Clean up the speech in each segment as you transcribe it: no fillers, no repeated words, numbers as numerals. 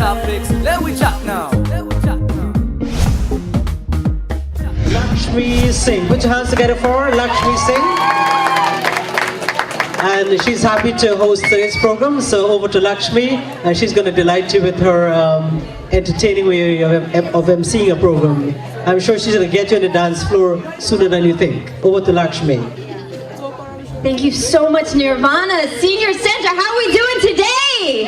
topics. Let we chat now. Lakshmi Singh. Put your hands together for her, Lakshmi Singh. And she's happy to host today's program. So over to Lakshmi, and she's going to delight you with her entertaining way of emceeing a program. I'm sure she's going to get you on the dance floor sooner than you think. Over to Lakshmi. Thank you so much, Nirvana. Senior Center, how are we doing today?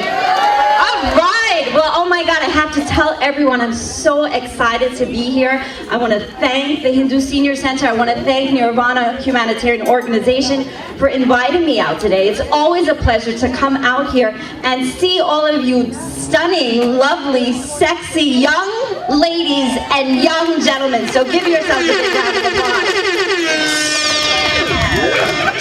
All right. Well, oh my God, I have to tell everyone I'm so excited to be here. I want to thank the Hindu Senior Center. I want to thank Nirvana Humanitarian Organization for inviting me out today. It's always a pleasure to come out here and see all of you stunning, lovely, sexy, young ladies and young gentlemen. So give yourselves a big round of applause.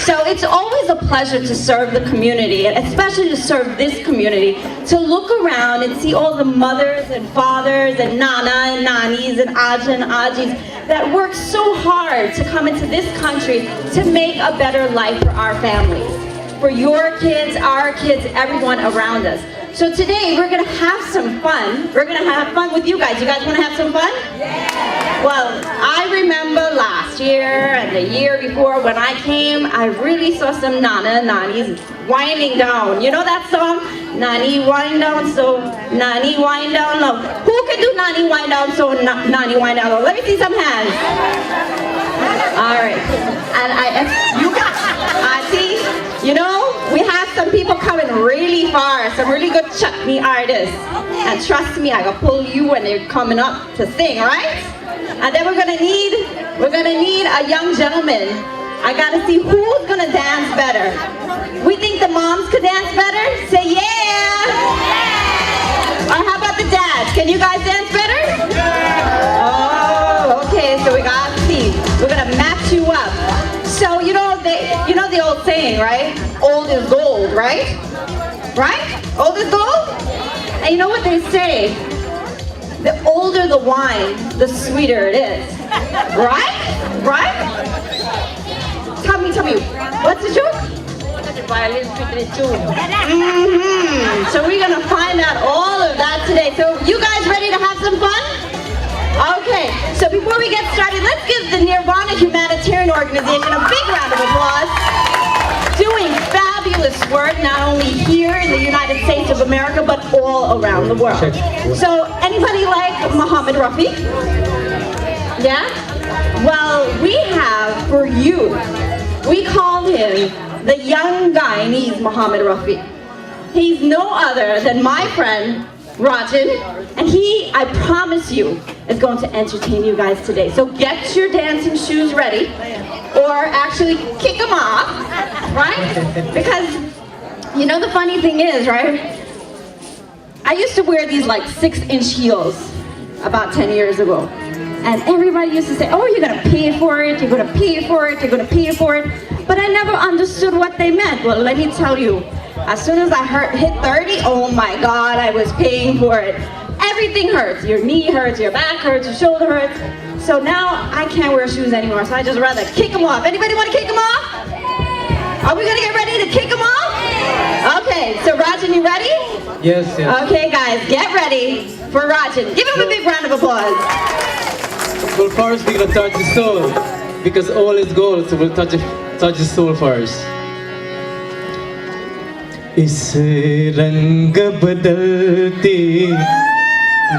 So it's always a pleasure to serve the community, and especially to serve this community, to look around and see all the mothers and fathers and nana and nanis and aja and ajis that work so hard to come into this country to make a better life for our families, for your kids, our kids, everyone around us. So today we're gonna have some fun. We're gonna have fun with you guys. You guys wanna have some fun? Yeah! Well, I remember last year and the year before when I came, I really saw some nana and nanis winding down. You know that song? Nani wind down so, nani wind down low. Who can do nani wind down so, nani wind down low? Let me see some hands. All right. And you got, I see, you know, we have some people coming really far, some really good chutney artists. And trust me, I can pull you when they're coming up to sing, right? And then we're gonna need a young gentleman. I gotta see who's gonna dance better. We think the moms could dance better? Say yeah! Or how about the dads? Can you guys dance better? Oh, okay, so we gotta see. We're gonna match you up. So you know the old saying, right? Old is gold, right? Right? Old is gold? And you know what they say? The older the wine, the sweeter it is. Right? Right? Tell me, what's the joke? So we're gonna find out all of that today. So you guys ready to have some fun? Okay, so before we get started, let's give the Nirvana Humanitarian Organization a big round of applause. Doing fabulous work, not only here in the United States of America, but all around the world. So, anybody like Muhammad Rafi? Yeah? Well, we have for you, we call him the young Guyanese Muhammad Rafi. He's no other than my friend, Rajan, and he, I promise you, is going to entertain you guys today. So get your dancing shoes ready, or actually kick them off, right? Because, you know the funny thing is, right? I used to wear these like 6-inch heels about 10 years ago. And everybody used to say, oh, you're gonna pay for it, you're gonna pay for it, you're gonna pay for it. But I never understood what they meant. Well, let me tell you, as soon as I hit 30, oh my God, I was paying for it. Everything hurts. Your knee hurts, your back hurts, your shoulder hurts. So now I can't wear shoes anymore, so I just rather kick them off. Anybody want to kick them off? Are we gonna get ready to kick them off? Okay, so Rajan, you ready? Yes. Okay guys, get ready for Rajan. Give him a big round of applause. Well, first we're gonna touch the soul, because all is gold, so we'll touch the soul first. इस रंग बदलती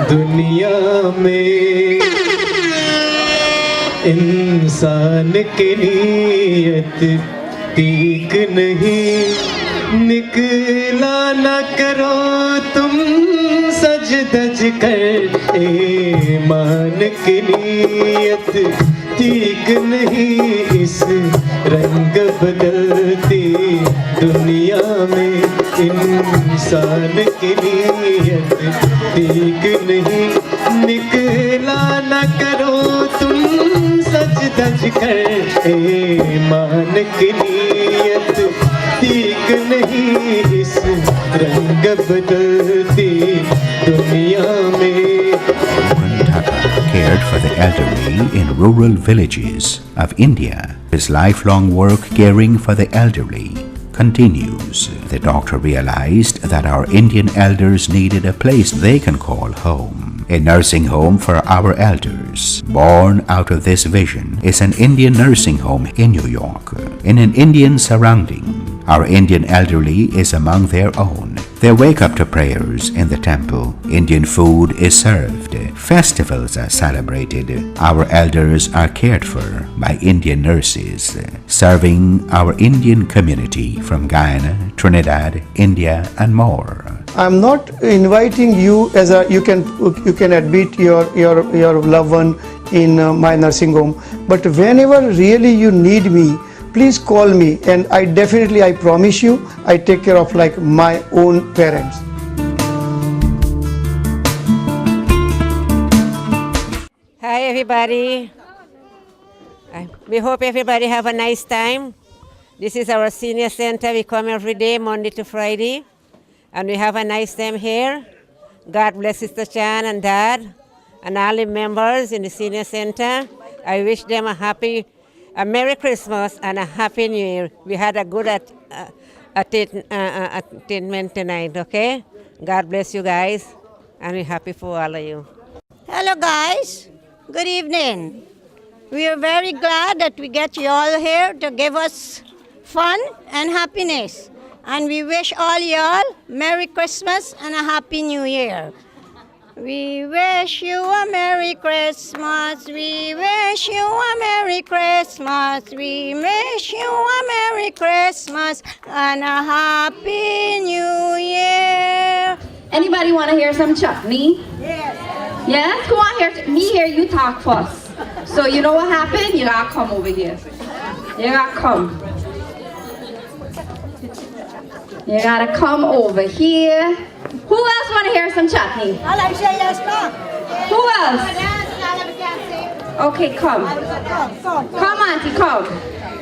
दुनिया में इंसान की नीयत ठीक नहीं, निकला न करो तुम सज धज कर, ईमान की नीयत ठीक नहीं, इस रंग बदलती दुनिया में इंसान की नीयत ठीक नहीं, निकला न करो तुम सज धज कर, ईमान की नीयत ठीक नहीं, इस रंग बदलती दुनिया में. Cared for the elderly in rural villages of India. His lifelong work caring for the elderly continues. The doctor realized that our Indian elders needed a place they can call home. A nursing home for our elders. Born out of this vision is an Indian nursing home in New York, in an Indian surrounding. Our Indian elderly is among their own. They wake up to prayers in the temple. Indian food is served. Festivals are celebrated. Our elders are cared for by Indian nurses, serving our Indian community from Guyana, Trinidad, India, and more. I'm not inviting you as a you can admit your loved one in my nursing home, but whenever really you need me, please call me, and I promise you, I take care of like my own parents. Hi everybody. We hope everybody have a nice time. This is our senior center. We come every day, Monday to Friday, and we have a nice time here. God bless Sister Chan and Dad and all the members in the senior center. I wish them a Merry Christmas and a Happy New Year. We had a good attainment tonight, okay? God bless you guys, and we're happy for all of you. Hello guys, good evening. We are very glad that we get you all here to give us fun and happiness. And we wish all y'all Merry Christmas and a Happy New Year. We wish you a Merry Christmas. We wish you a Merry Christmas. We wish you a Merry Christmas and a Happy New Year. Anybody want to hear some chutney? Yes. Yes? Come on here. Me hear you talk first. So you know what happened? You gotta come over here. You gotta come. You gotta come over here. Who else want to hear some chutney? Who else? Okay, come. Come, Auntie, come.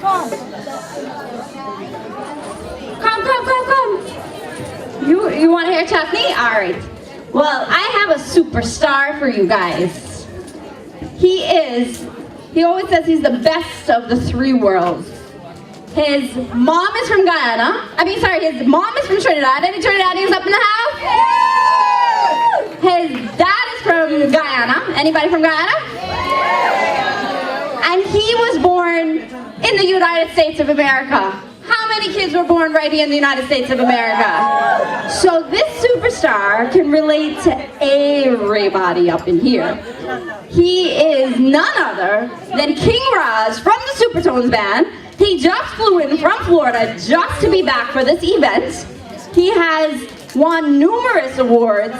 Come. You want to hear chutney? All right. Well, I have a superstar for you guys. He always says he's the best of the three worlds. His mom is from Guyana. His mom is from Trinidad. Any Trinidadians up in the house? His dad is from Guyana. Anybody from Guyana? And he was born in the United States of America. How many kids were born right here in the United States of America? So this superstar can relate to everybody up in here. He is none other than King Raj from the Supertones band. He just flew in from Florida just to be back for this event. He has won numerous awards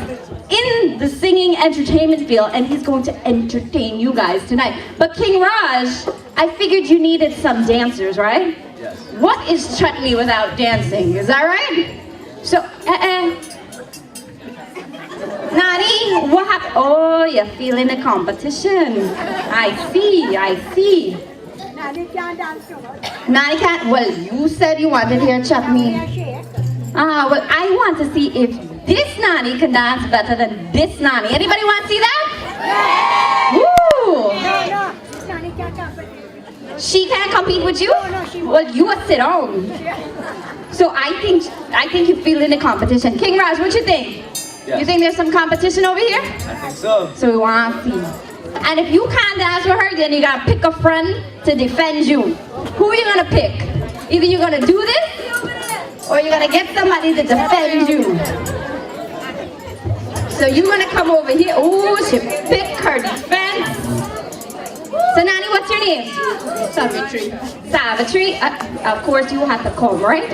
in the singing entertainment field, and he's going to entertain you guys tonight. But King Raj, I figured you needed some dancers, right? Yes. What is chutney without dancing? Is that right? So, Nani, what happened? Oh, you're feeling the competition. I see. Nani can't. Well, you said you wanted to hear chutney. Well, I want to see if this Nani can dance better than this Nani. Anybody want to see that? Woo! She can't compete with you? Well, you will sit down. So I think you feel in the competition. King Raj, what you think? Yes. You think there's some competition over here? I think so. So we want to see. And if you can't dance with her, then you gotta pick a friend to defend you. Who are you gonna pick? Either you're gonna do this, or you're gonna get somebody to defend you. So you're gonna come over here. Oh, she picked her defense. So Nani, what's your name? Savitri. Of course you have to come, right?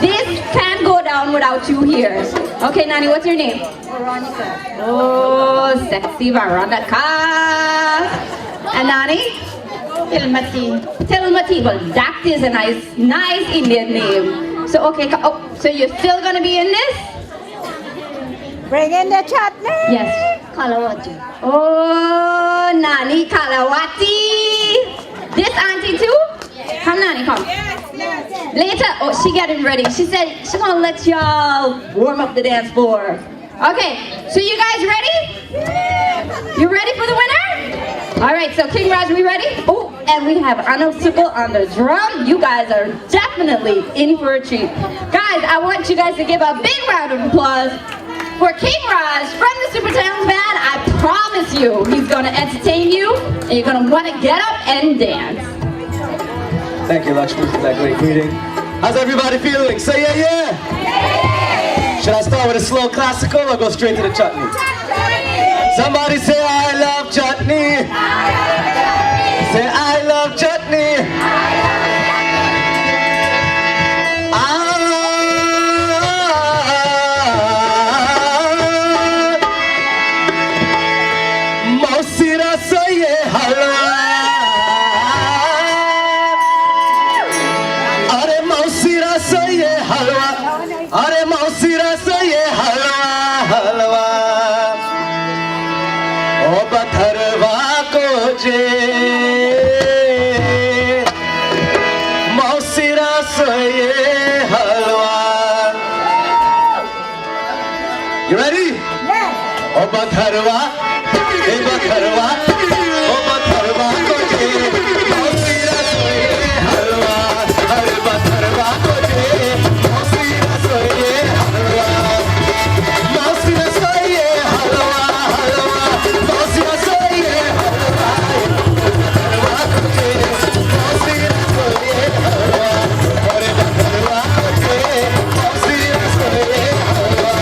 This can't go down without you here. Okay, Nani, what's your name? Veronica. Oh, sexy Veronica. And Nani? Tilmati. Well, that is a nice Indian name. So okay, so you're still gonna be in this? Bring in the chutney. Yes. Kalawati. Oh, Nani Kalawati. This auntie too? Come, Nani, come. Later, oh, she getting ready. She said she's gonna let y'all warm up the dance floor. Okay, so you guys ready? You ready for the winner? All right, so King Raj, we ready? Oh, and we have Anil Sukal on the drum. You guys are definitely in for a treat. Guys, I want you guys to give a big round of applause for King Raj from the Super Talents Band. I promise you, he's gonna entertain you, and you're gonna wanna get up and dance. Thank you, Lakshmi, for that great greeting. How's everybody feeling? Say yeah, yeah! Should I start with a slow classical or go straight to the chutney? Somebody say I love chutney. Say I love chutney. Mausira saye halwa. Are mausira saye halwa. Are mausira saye halwa halwa. O batharwa ko je mausira saye halwa. You ready? Yes. O batharwa, e batharwa, o batharwa ko je mausira saye halwa. Are batharwa ko je mausira saye halwa. Mausira saye halwa halwa. Mausira saye halwa. Batharwa ko je mausira saye halwa. Are batharwa ko je mausira saye halwa.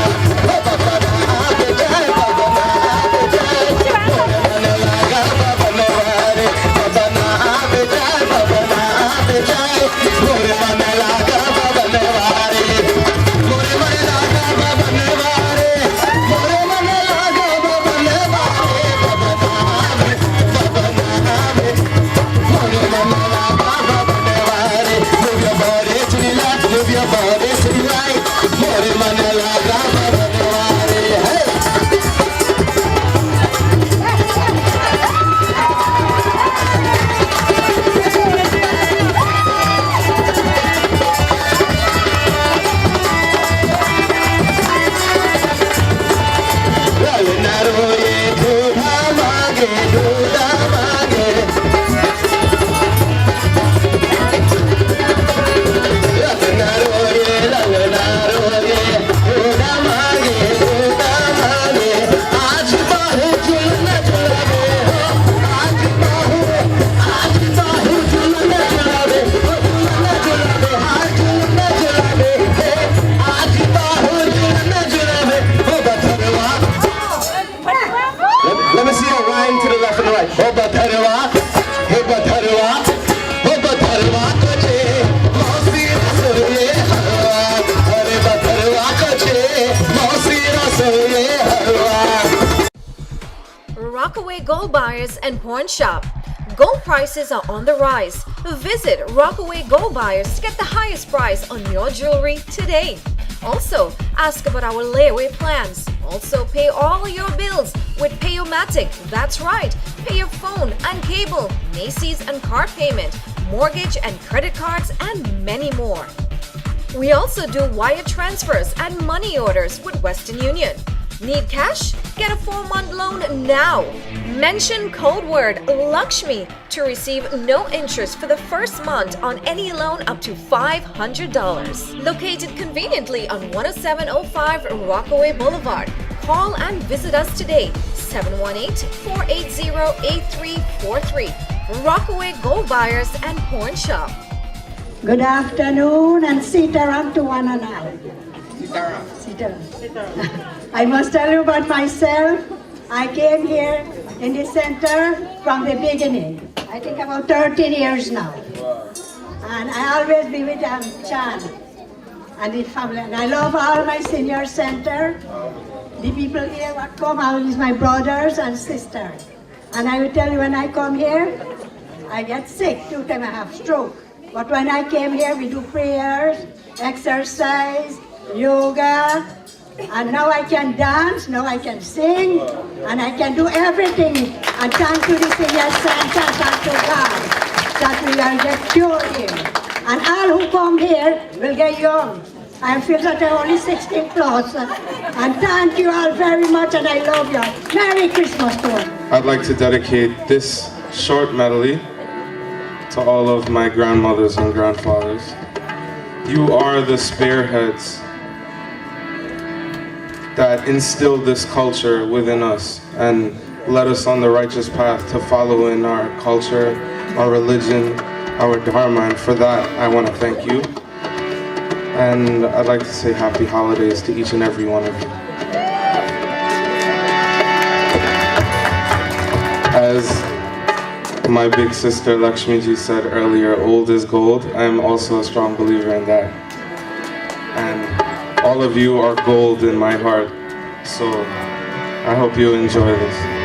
Let me see a rhyme to the left and the right. Ho batharwa, he batharwa, ho batharwa ko je mausira saye halwa. Are batharwa ko je mausira saye halwa. Rockaway Gold Buyers and Pawn Shop. Gold prices are on the rise. Visit Rockaway Gold Buyers to get the highest price on your jewelry today. Also, ask about our layaway plans. Also, pay all your bills with Payomatic. That's right, pay your phone and cable, Macy's and card payment, mortgage and credit cards, and many more. We also do wire transfers and money orders with Western Union. Need cash? Get a 4-month loan now. Mention code word Lakshmi to receive no interest for the first month on any loan up to $500. Located conveniently on 10705 Rockaway Boulevard. Call and visit us today, 718-480-8343. Rockaway Gold Buyers and Pawn Shop. Good afternoon and sitaram to one and all. Sitaram. I must tell you about myself. I came here in the center from the beginning. I think about 13 years now. And I always be with Chan and the family. And I love all my senior center. The people here that come out is my brothers and sisters. And I will tell you, when I come here, I get sick. 2 times I have stroke. But when I came here, we do prayers, exercise, yoga, and now I can dance, now I can sing, and I can do everything. And thank to the senior center, thank to God, that we will get cured here. And all who come here will get young. I feel that I'm only 16 plus. And thank you all very much, and I love you all. Merry Christmas to all. I'd like to dedicate this short medley to all of my grandmothers and grandfathers. You are the spearheads that instilled this culture within us and led us on the righteous path to follow in our culture, our religion, our dharma, and for that I want to thank you. And I'd like to say happy holidays to each and every one of you. As my big sister Lakshmiji said earlier, old is gold. I am also a strong believer in that. And all of you are gold in my heart. So I hope you enjoy this.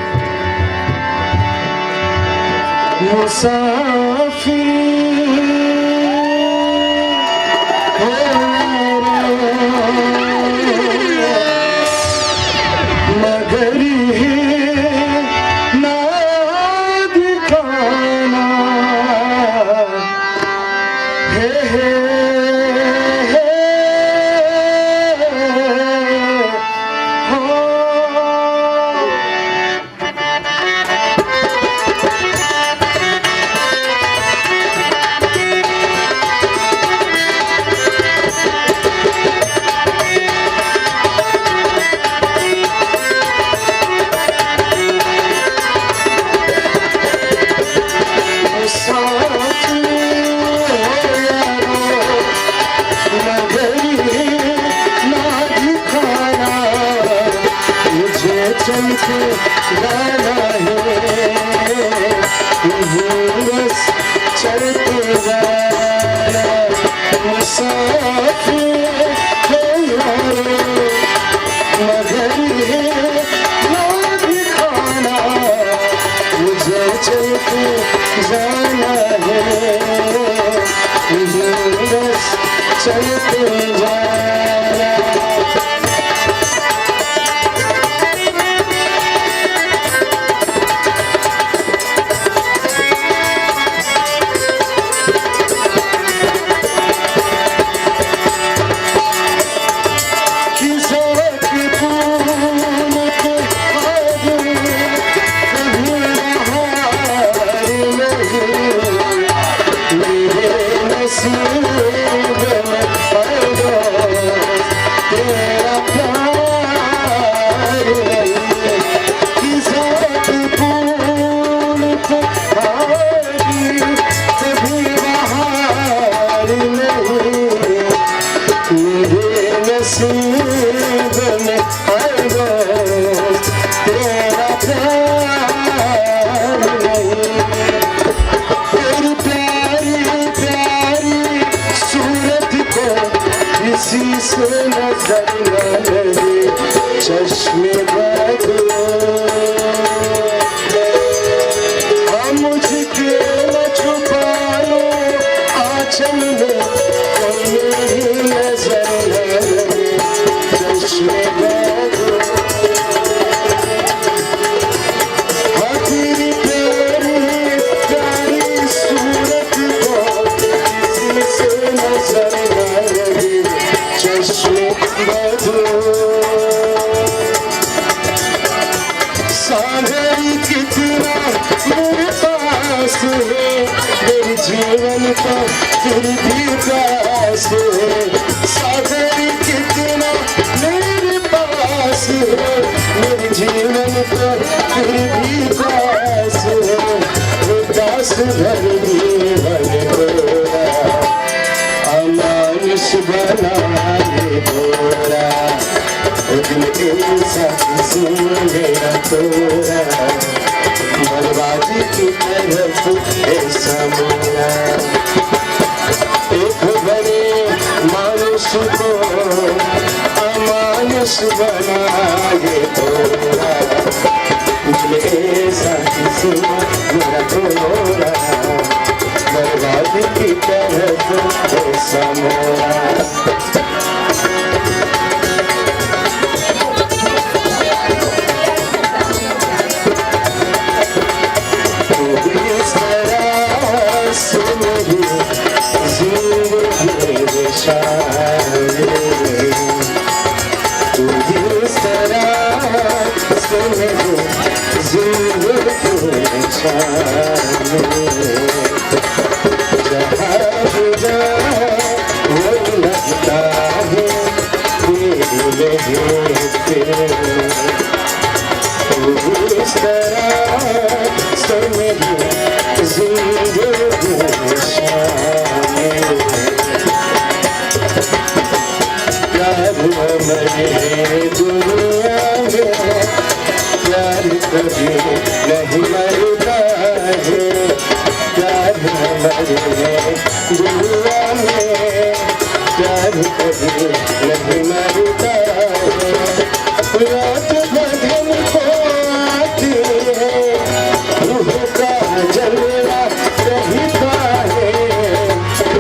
Zindagi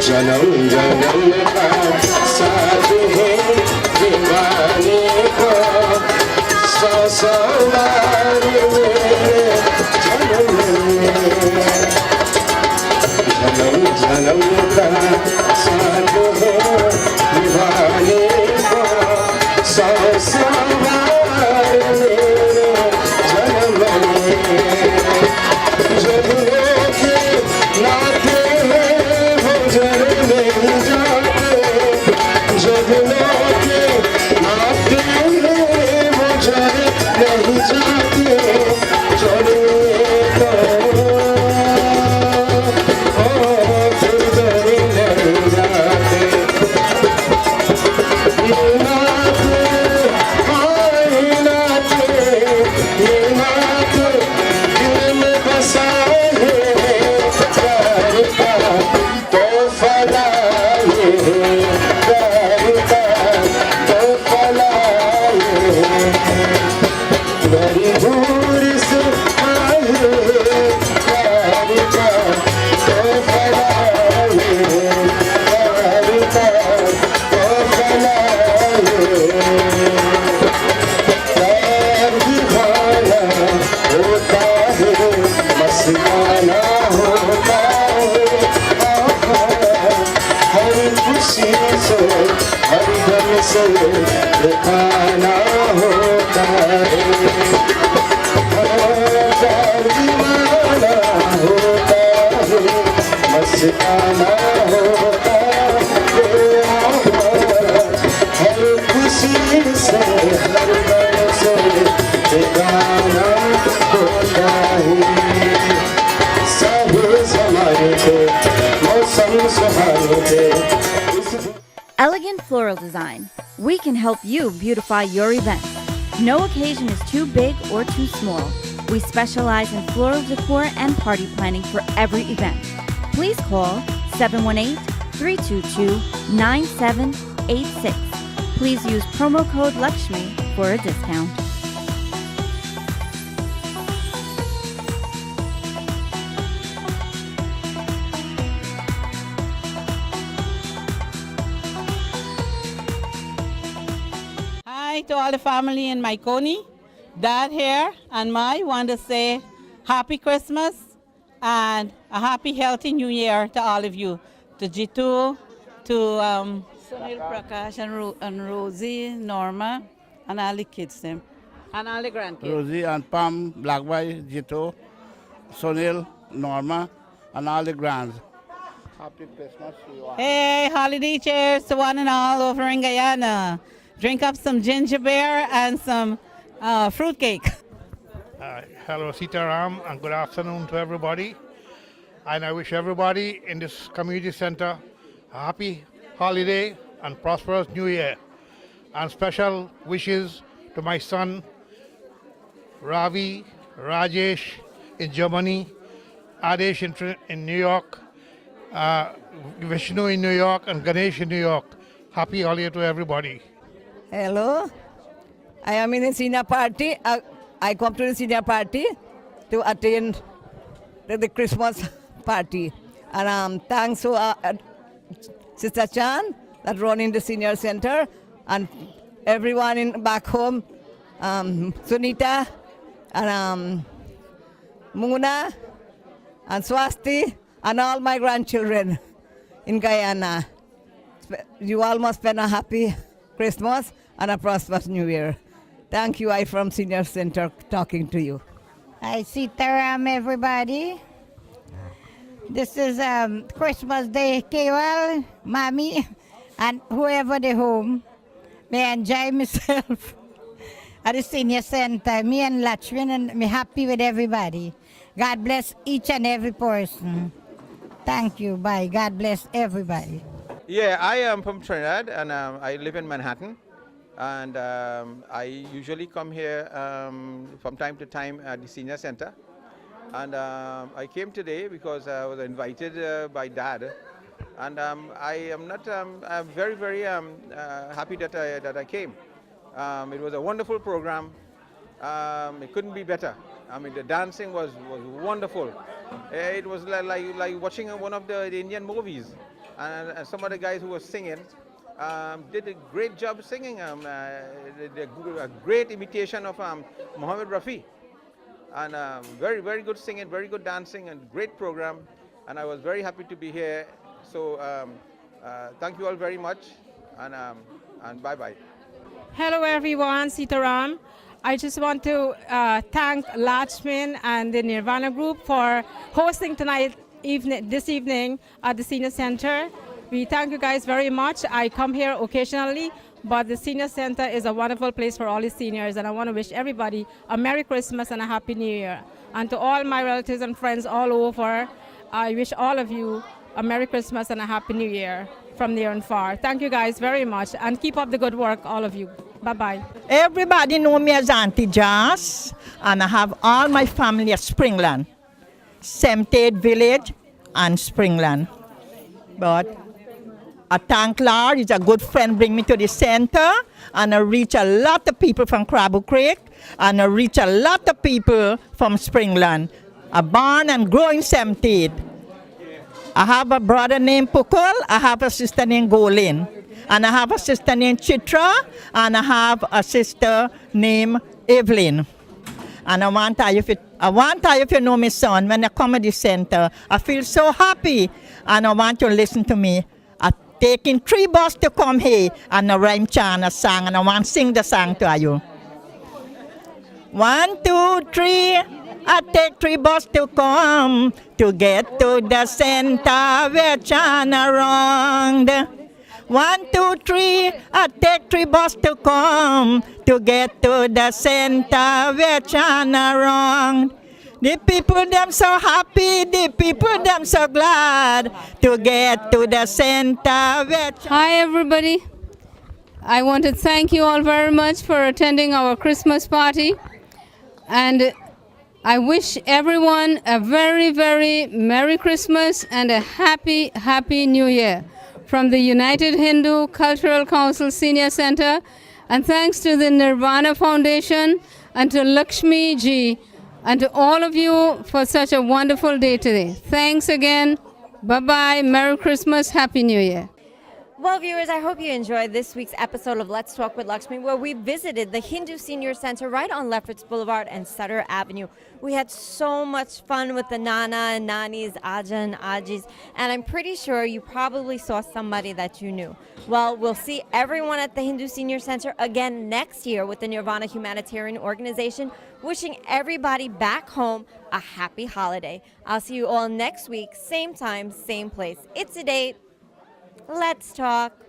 जन्म जन्म का साथ है दीवाने को सौ सौ बार जन्म जन्म का साथ है दीवाने को सौ सौ बार जन्म जब लोग नाते दिखाना होता है दीवाना होता है मस्ताना होता है हर खुशी से हर दर से दिखाना होता है सब जमाने के मौसम सुहाने थे। Elegant Floral Design. We can help you beautify your event. No occasion is too big or too small. We specialize in floral decor and party planning for every event. Please call 718-322-9786. Please use promo code Lakshmi for a discount. To all the family in Maikoni, Dad here and I want to say Happy Christmas and a happy healthy New Year to all of you. To Jitu, to Sunil Prakash and Rosie, Norma, and all the kids them. And all the grandkids. Rosie and Pam, Blackboy, Jitu, Sunil, Norma, and all the grands. Happy Christmas to you all. Hey, holiday cheers to one and all over in Guyana. Drink up some ginger beer and some fruit cake. Hello, Sitaram, and good afternoon to everybody. And I wish everybody in this community center a happy holiday and prosperous New Year. And special wishes to my son, Ravi, Rajesh in Germany, Adesh in New York, Vishnu in New York, and Ganesh in New York. Happy holiday to everybody. Hello, I am in a senior party. I come to the senior party to attend the Christmas party. And thanks to Sister Chan that running the senior center and everyone in back home, Sunita and Muna and Swasti and all my grandchildren in Guyana. You all must spend a happy Christmas and a prosperous New Year. Thank you. I from Senior Center talking to you. Hi, Sitaram, everybody. This is Christmas Day carol, Mommy, and whoever they home. May I enjoy myself at the senior center. Me and Lachman, and me happy with everybody. God bless each and every person. Thank you. Bye. God bless everybody. Yeah, I am from Trinidad and I live in Manhattan. And I usually come here from time to time at the senior center. And I came today because I was invited by Dad. And I am not, I'm very, very happy that I came. It was a wonderful program. It couldn't be better. I mean, the dancing was wonderful. It was like watching one of the Indian movies. And some of the guys who were singing did a great job singing. A great imitation of Mohammed Rafi. And very, very good singing, very good dancing, and great program. And I was very happy to be here. So thank you all very much, and bye-bye. Hello everyone, Sitaram. I just want to thank Lachman and the Nirvana Group for hosting this evening at the Senior Center. We thank you guys very much. I come here occasionally, but the Senior Center is a wonderful place for all the seniors, and I want to wish everybody a Merry Christmas and a Happy New Year. And to all my relatives and friends all over, I wish all of you a Merry Christmas and a Happy New Year from near and far. Thank you guys very much, and keep up the good work, all of you. Bye-bye. Everybody know me as Auntie Jas, and I have all my family at Springland, Semtade Village and Springland. But I thank Lord, he's a good friend, bring me to the center, and I reach a lot of people from Crabble Creek, and I reach a lot of people from Springland. I born and grow in Semtade. I have a brother named Pukul, I have a sister named Golin, and I have a sister named Chitra, and I have a sister named Evelyn. And I want to tell you if you know my son, when I come to the center, I feel so happy, and I want you to listen to me. I'm taking 3 buses to come here, and I rhyme chant a song, and I want to sing the song to you. 1, 2, 3. I take 3 buses to come to get to the center where chant around. 1, 2, 3. I take 3 buses to come to get to the center where chant around. The people them so happy, the people them so glad to get to the center where chant. Hi everybody. I want to thank you all very much for attending our Christmas party, and I wish everyone a very, very Merry Christmas and a happy, happy New Year from the United Hindu Cultural Council Senior Center, and thanks to the Nirvana Foundation and to Lakshmi ji and to all of you for such a wonderful day today. Thanks again. Bye-bye. Merry Christmas. Happy New Year. Well, viewers, I hope you enjoyed this week's episode of Let's Talk with Lakshmi, where we visited the Hindu Senior Center right on Lefferts Boulevard and Sutter Avenue. We had so much fun with the Nana and Nanis, Aja and Ajis, and I'm pretty sure you probably saw somebody that you knew. Well, we'll see everyone at the Hindu Senior Center again next year with the Nirvana Humanitarian Organization, wishing everybody back home a happy holiday. I'll see you all next week, same time, same place. It's a date. Let's talk.